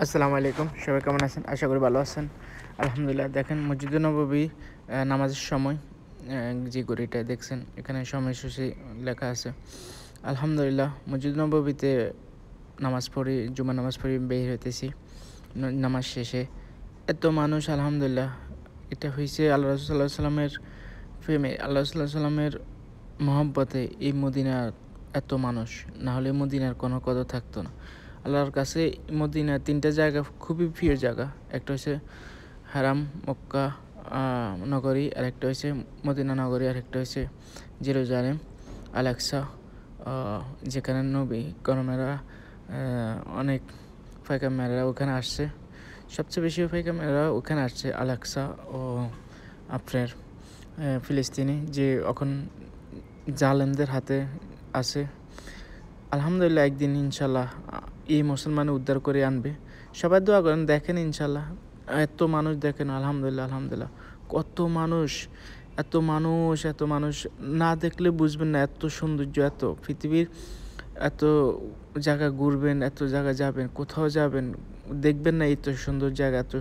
আসসালামু আলাইকুম। সবাই কেমন আছেন? আশা করি ভালো আছেন। আলহামদুলিল্লাহ। দেখেন মসজিদে নববী নামাজের সময় যে ঘড়িটা দেখছেন এখানে সময়সূচি লেখা আছে। আলহামদুলিল্লাহ মসজিদ নববীতে নামাজ পড়ি, জুমার নামাজ পড়ি বের হইতেছি। নামাজ শেষে এত মানুষ আলহামদুলিল্লাহ। এটা হইছে আল্লাহ রাসূল সাল্লাল্লাহু আলাইহি ওয়াসাল্লামের প্রেমে, আল্লাহ রাসূল সাল্লাল্লাহু আলাইহি ওয়াসাল্লামের মহব্বতে এই মদিনার এত মানুষ। না হলে মদিনার কোনো কদর থাকতো না। আল্লাহর কাছে মদিনার ৩টা জায়গা খুবই প্রিয় জায়গা। একটা হচ্ছে হারাম মক্কা নগরী, আরেকটা হচ্ছে মদিনা নগরী, আরেকটা হচ্ছে জেরুজালেম আল আকসা, যেখানে নবী করমেরা অনেক পায়গাম্বারেরা ওখানে আসছে। সবচেয়ে বেশি পায়গাম্বারেরা ওখানে আসছে আল আকসা ও আপনার ফিলিস্তিনে, যে এখন জালেমদের হাতে আছে। আলহামদুলিল্লাহ একদিন ইনশাল্লাহ এই মুসলমান উদ্ধার করে আনবে। সবাই দোয়া করেন। দেখেন ইনশাল্লাহ এত মানুষ, দেখেন আলহামদুলিল্লাহ আলহামদুলিল্লাহ কত মানুষ, এত মানুষ, এত মানুষ না দেখলে বুঝবেন না এত সৌন্দর্য, এত পৃথিবীর এত জায়গা ঘুরবেন, এত জায়গা যাবেন, কোথাও যাবেন দেখবেন না এত সুন্দর জায়গা, এত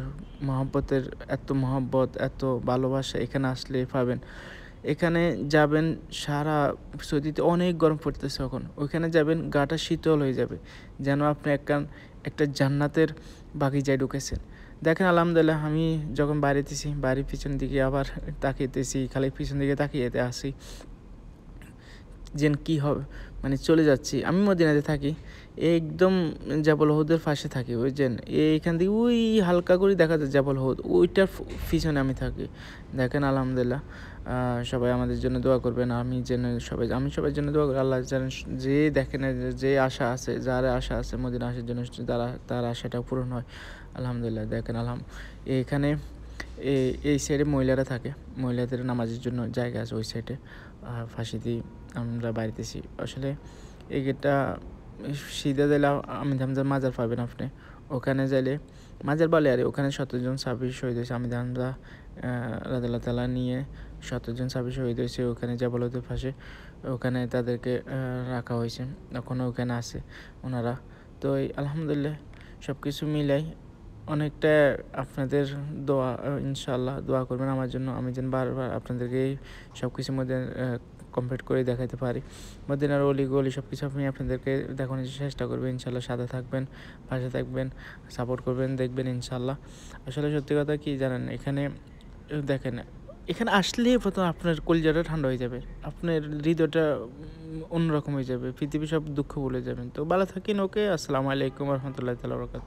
মহব্বতের, এত মহব্বত, এত ভালোবাসা এখানে আসলে পাবেন। এখানে যাবেন, সারা সৌদিতে অনেক গরম পড়তেছে এখন, ওইখানে যাবেন গাটা শীতল হয়ে যাবে, যেন আপনি একটা জান্নাতের বাগিচায় ঢুকেছেন। দেখেন আলহামদুলিল্লাহ আমি যখন বাড়িতেছি, বাড়ির পিছন দিকে আবার তাকিয়েতেছি, খালি পিছন দিকে তাকিয়েতে আসি যেন কী হবে, মানে চলে যাচ্ছি। আমি মদিনাতে থাকি, একদম জাবল উহুদের পাশে থাকি, ওই যেন এইখান থেকে ওই হালকা করে দেখা যায় জাবল উহুদ, ওইটার পিছনে আমি থাকি। দেখেন আলহামদুলিল্লাহ সবাই আমাদের জন্য দোয়া করবেন। আমি সবার জন্য দোয়া করি। আল্লাহ যেন যে দেখেন যে আশা আছে, যার আশা আছে মদিনা আসার জন্য, তার আশাটা পূরণ হয়। আলহামদুলিল্লাহ দেখেন এখানে এই সাইডে মহিলারা থাকে, মহিলাদের নামাজের জন্য জায়গা আছে ওই সাইডে। ফাঁসি দিয়ে আমরা বাড়িতেছি। আসলে এই গেটটা সিধা দিলে আমির হামজার মাজার পাবেন আপনি। ওখানে যাইলে মাজার বলে আর ওখানে ১৭ জন সাহাবী শহীদ হয়েছে। আমির হামজা রাদিয়াল্লাহু তাআলা নিয়ে ১৭ জন সাহাবী শহীদ হয়েছে ওখানে জাবল উহুদের পাশে। ওখানে তাদেরকে রাখা হয়েছে, এখনও ওখানে আছে ওনারা। তো এই আলহামদুলিল্লাহ সব কিছু মিলাই অনেকটা আপনাদের দোয়া, ইনশাআল্লাহ দোয়া করবেন আমার জন্য, আমি যেন বারবার আপনাদেরকে সব কিছুর মধ্যে কমপ্লিট করে দেখাতে পারি। মদিনার অলি-গলি সব কিছু আমি আপনাদেরকে দেখানোর চেষ্টা করবো। ইনশাআল্লাহ সাথে থাকবেন, পাশে থাকবেন, সাপোর্ট করবেন, দেখবেন ইনশাআল্লাহ। আসলে সত্যি কথা কি জানেন, এখানে দেখেন, এখানে আসলেই প্রথম আপনার কলিজাটা ঠান্ডা হয়ে যাবে, আপনার হৃদয়টা অন্যরকম হয়ে যাবে, পৃথিবীর সব দুঃখ ভুলে যাবেন। তো ভালো থাকেন। ওকে, আসসালামু আলাইকুম রহমতুল্লাহ তাআলা বারাকাতুহু।